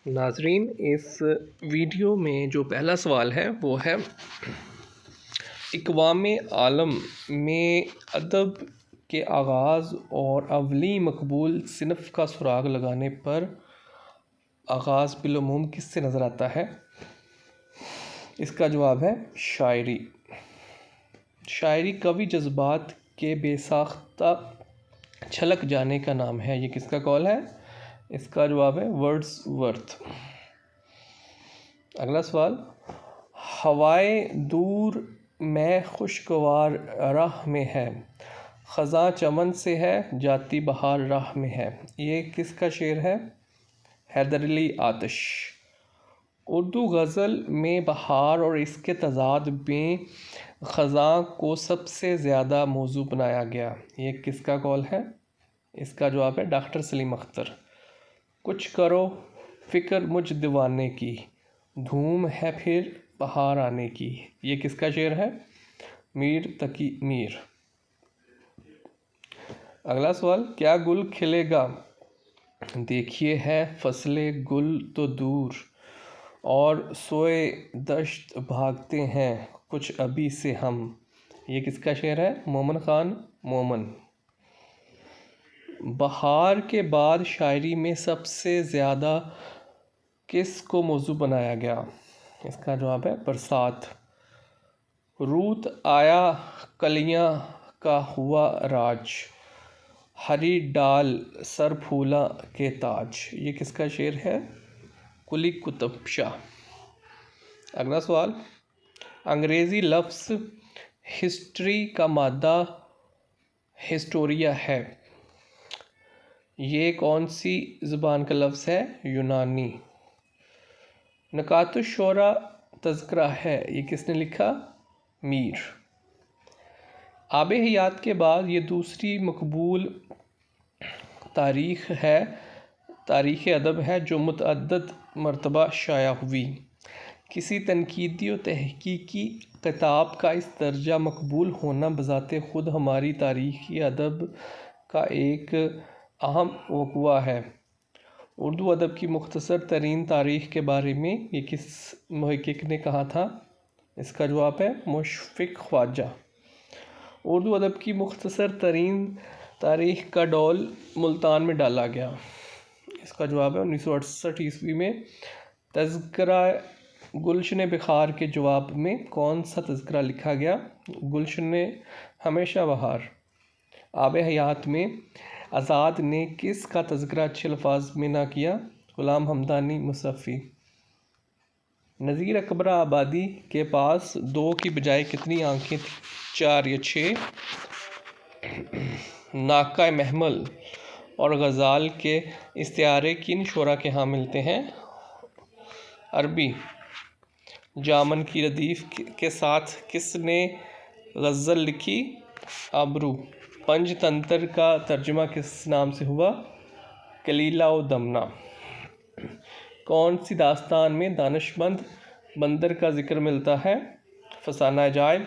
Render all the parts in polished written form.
ناظرین، اس ویڈیو میں جو پہلا سوال ہے وہ ہے اقوام عالم میں ادب کے آغاز اور اولی مقبول صنف کا سراغ لگانے پر آغاز بالعموم کس سے نظر آتا ہے؟ اس کا جواب ہے شاعری۔ شاعری قوی جذبات کے بے ساختہ چھلک جانے کا نام ہے۔ یہ کس کا قول ہے؟ اس کا جواب ہے ورڈز ورتھ۔ اگلا سوال، ہوائے دور میں خوشگوار راہ میں ہے، خزاں چمن سے ہے، جاتی بہار راہ میں ہے۔ یہ کس کا شعر ہے؟ حیدر علی آتش۔ اردو غزل میں بہار اور اس کے تضاد میں خزاں کو سب سے زیادہ موضوع بنایا گیا۔ یہ کس کا قول ہے؟ اس کا جواب ہے ڈاکٹر سلیم اختر۔ کچھ کرو فکر مجھ دیوانے کی، دھوم ہے پھر بہار آنے کی۔ یہ کس کا شعر ہے؟ میر تقی میر۔ اگلا سوال، کیا گل کھلے گا دیکھیے ہے فصل گل تو دور، اور سوئے دشت بھاگتے ہیں کچھ ابھی سے ہم۔ یہ کس کا شعر ہے؟ مومن خان مومن۔ بہار کے بعد شاعری میں سب سے زیادہ کس کو موضوع بنایا گیا؟ اس کا جواب ہے برسات۔ روت آیا کلیاں کا ہوا راج، ہری ڈال سر پھولا کے تاج۔ یہ کس کا شعر ہے؟ قلی قطب شاہ۔ اگلا سوال، انگریزی لفظ ہسٹری کا مادہ ہسٹوریا ہے، یہ کون سی زبان کا لفظ ہے؟ یونانی۔ نکات الشعراء تذکرہ ہے، یہ کس نے لکھا؟ میر۔ آب حیات کے بعد یہ دوسری مقبول تاریخ ادب ہے جو متعدد مرتبہ شائع ہوئی۔ کسی تنقیدی و تحقیقی کتاب کا اس درجہ مقبول ہونا بذات خود ہماری تاریخی ادب کا ایک اہم وقوعہ ہے۔ اردو ادب کی مختصر ترین تاریخ کے بارے میں یہ کس محقق نے کہا تھا؟ اس کا جواب ہے مشفق خواجہ۔ اردو ادب کی مختصر ترین تاریخ کا ڈول ملتان میں ڈالا گیا۔ اس کا جواب ہے 1968 عیسوی میں۔ تذکرہ گلشن بخار کے جواب میں کون سا تذکرہ لکھا گیا؟ گلشن ہمیشہ بہار۔ آب حیات میں آزاد نے کس کا تذکرہ اچھے الفاظ میں نہ کیا؟ غلام حمدانی مصفی۔ نذیر اکبر آبادی کے پاس 2 کی بجائے کتنی آنکھیں تھیں؟ 4 یا 6؟ ناقہ محمل اور غزال کے استعارے کن شعراء کے ہاں ملتے ہیں؟ عربی۔ جامن کی ردیف کے ساتھ کس نے غزل لکھی؟ ابرو۔ پنج تنتر کا ترجمہ کس نام سے ہوا؟ کلیلہ و دمنہ۔ کون سی داستان میں دانشمند بندر کا ذکر ملتا ہے؟ فسانہ عجائب۔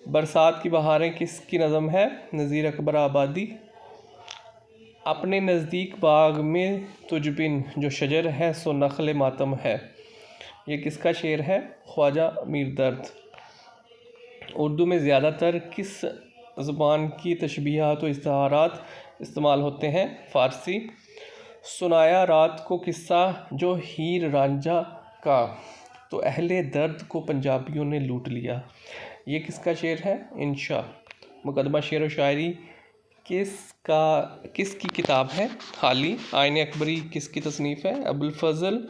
برسات کی بہاریں کس کی نظم ہے؟ نذیر اکبر آبادی۔ اپنے نزدیک باغ میں تجھ بن جو شجر ہے سو نخل ماتم ہے۔ یہ کس کا شعر ہے؟ خواجہ میر درد۔ اردو میں زیادہ تر کس زبان کی تشبیہات و استعارات استعمال ہوتے ہیں؟ فارسی۔ سنایا رات کو قصہ جو ہیر رانجھا کا، تو اہل درد کو پنجابیوں نے لوٹ لیا۔ یہ کس کا شعر ہے؟ انشا۔ مقدمہ شعر و شاعری کس کی کتاب ہے؟ حالی۔ آئین اکبری کس کی تصنیف ہے؟ ابوالفضل۔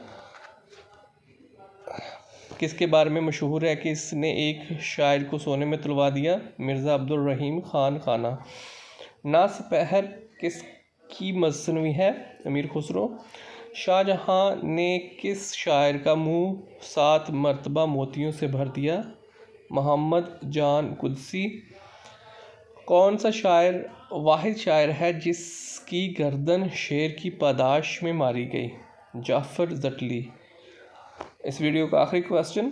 کس کے بارے میں مشہور ہے کہ اس نے ایک شاعر کو سونے میں تلوا دیا؟ مرزا عبدالرحیم خان خانہ۔ نا سپہر کس کی مثنوی ہے؟ امیر خسرو۔ شاہ جہاں نے کس شاعر کا منہ 7 مرتبہ موتیوں سے بھر دیا؟ محمد جان قدسی۔ کون سا شاعر واحد شاعر ہے جس کی گردن شیر کی پاداش میں ماری گئی؟ جعفر زٹلی۔ اس ویڈیو کا آخری کوسچن،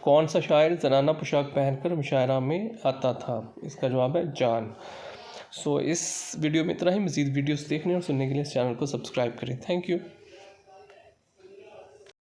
کون سا شاعر زنانہ پوشاک پہن کر مشاعرہ میں آتا تھا؟ اس کا جواب ہے جان۔ سو اس ویڈیو میں اتنا ہی. مزید ویڈیوز دیکھنے اور سننے کے لیے اس چینل کو سبسکرائب کریں. Thank you.